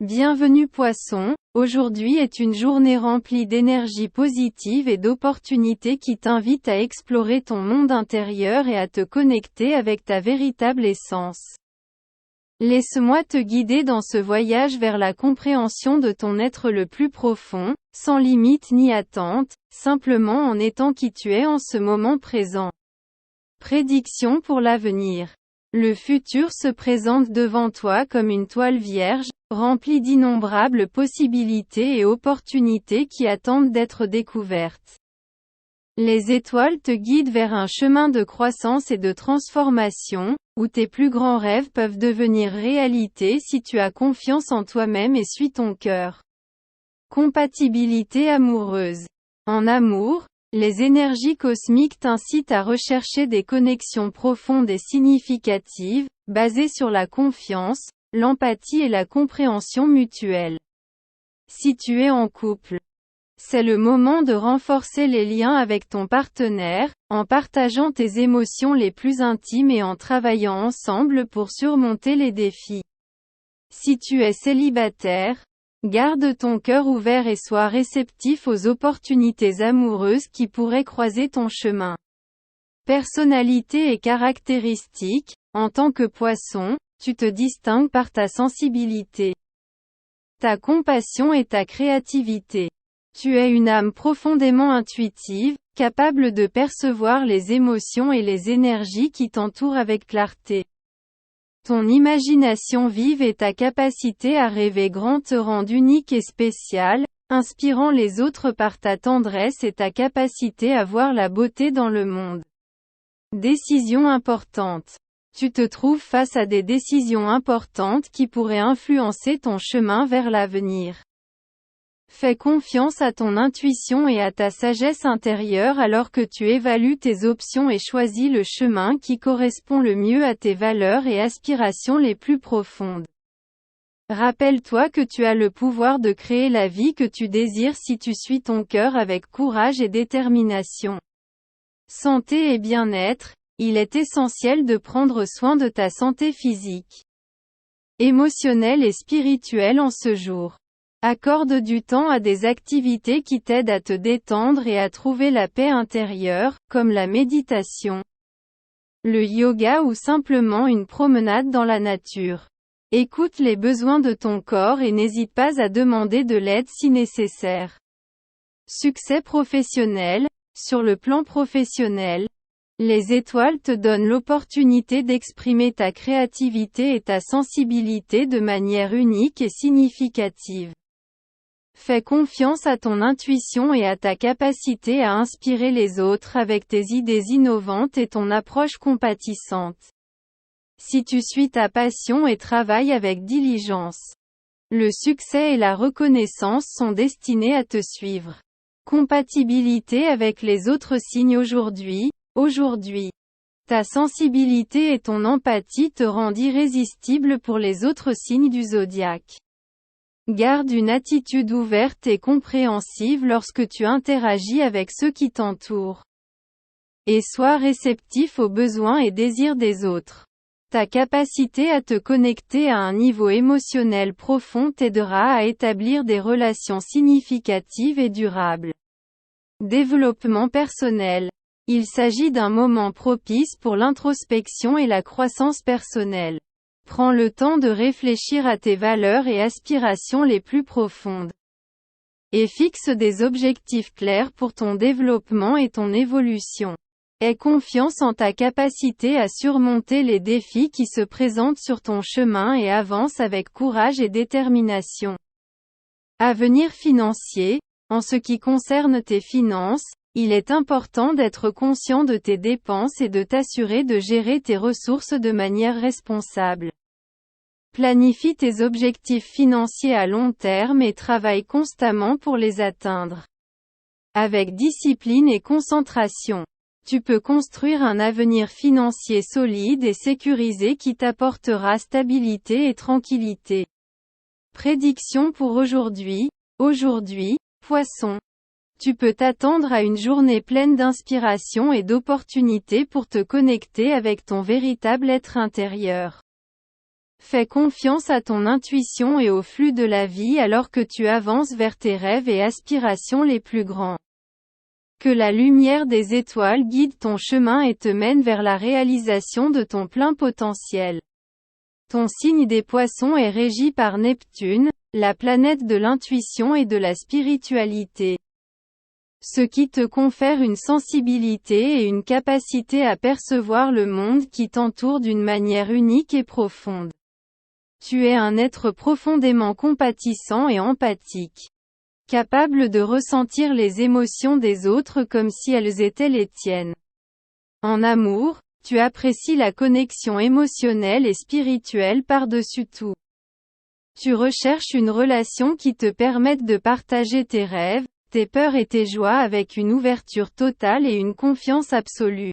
Bienvenue Poisson, aujourd'hui est une journée remplie d'énergie positive et d'opportunités qui t'invitent à explorer ton monde intérieur et à te connecter avec ta véritable essence. Laisse-moi te guider dans ce voyage vers la compréhension de ton être le plus profond, sans limite ni attente, simplement en étant qui tu es en ce moment présent. Prédiction pour l'avenir. Le futur se présente devant toi comme une toile vierge, remplie d'innombrables possibilités et opportunités qui attendent d'être découvertes. Les étoiles te guident vers un chemin de croissance et de transformation, où tes plus grands rêves peuvent devenir réalité si tu as confiance en toi-même et suis ton cœur. Compatibilité amoureuse. En amour, les énergies cosmiques t'incitent à rechercher des connexions profondes et significatives, basées sur la confiance, l'empathie et la compréhension mutuelle. Si tu es en couple, c'est le moment de renforcer les liens avec ton partenaire, en partageant tes émotions les plus intimes et en travaillant ensemble pour surmonter les défis. Si tu es célibataire, garde ton cœur ouvert et sois réceptif aux opportunités amoureuses qui pourraient croiser ton chemin. Personnalité et caractéristiques. En tant que poisson, tu te distingues par ta sensibilité, ta compassion et ta créativité. Tu es une âme profondément intuitive, capable de percevoir les émotions et les énergies qui t'entourent avec clarté. Ton imagination vive et ta capacité à rêver grand te rendent unique et spécial, inspirant les autres par ta tendresse et ta capacité à voir la beauté dans le monde. Décision importante. Tu te trouves face à des décisions importantes qui pourraient influencer ton chemin vers l'avenir. Fais confiance à ton intuition et à ta sagesse intérieure alors que tu évalues tes options et choisis le chemin qui correspond le mieux à tes valeurs et aspirations les plus profondes. Rappelle-toi que tu as le pouvoir de créer la vie que tu désires si tu suis ton cœur avec courage et détermination. Santé et bien-être. Il est essentiel de prendre soin de ta santé physique, émotionnelle et spirituelle en ce jour. Accorde du temps à des activités qui t'aident à te détendre et à trouver la paix intérieure, comme la méditation, le yoga ou simplement une promenade dans la nature. Écoute les besoins de ton corps et n'hésite pas à demander de l'aide si nécessaire. Succès professionnel. Sur le plan professionnel, les étoiles te donnent l'opportunité d'exprimer ta créativité et ta sensibilité de manière unique et significative. Fais confiance à ton intuition et à ta capacité à inspirer les autres avec tes idées innovantes et ton approche compatissante. Si tu suis ta passion et travailles avec diligence, le succès et la reconnaissance sont destinés à te suivre. Compatibilité avec les autres signes aujourd'hui. Ta sensibilité et ton empathie te rendent irrésistible pour les autres signes du zodiaque. Garde une attitude ouverte et compréhensive lorsque tu interagis avec ceux qui t'entourent. Et sois réceptif aux besoins et désirs des autres. Ta capacité à te connecter à un niveau émotionnel profond t'aidera à établir des relations significatives et durables. Développement personnel. Il s'agit d'un moment propice pour l'introspection et la croissance personnelle. Prends le temps de réfléchir à tes valeurs et aspirations les plus profondes. Et fixe des objectifs clairs pour ton développement et ton évolution. Aie confiance en ta capacité à surmonter les défis qui se présentent sur ton chemin et avance avec courage et détermination. Avenir financier. En ce qui concerne tes finances, il est important d'être conscient de tes dépenses et de t'assurer de gérer tes ressources de manière responsable. Planifie tes objectifs financiers à long terme et travaille constamment pour les atteindre. Avec discipline et concentration, tu peux construire un avenir financier solide et sécurisé qui t'apportera stabilité et tranquillité. Prédiction pour aujourd'hui. Poisson. Tu peux t'attendre à une journée pleine d'inspiration et d'opportunités pour te connecter avec ton véritable être intérieur. Fais confiance à ton intuition et au flux de la vie alors que tu avances vers tes rêves et aspirations les plus grands. Que la lumière des étoiles guide ton chemin et te mène vers la réalisation de ton plein potentiel. Ton signe des Poissons est régi par Neptune, la planète de l'intuition et de la spiritualité. Ce qui te confère une sensibilité et une capacité à percevoir le monde qui t'entoure d'une manière unique et profonde. Tu es un être profondément compatissant et empathique. Capable de ressentir les émotions des autres comme si elles étaient les tiennes. En amour, tu apprécies la connexion émotionnelle et spirituelle par-dessus tout. Tu recherches une relation qui te permette de partager tes rêves, tes peurs et tes joies avec une ouverture totale et une confiance absolue.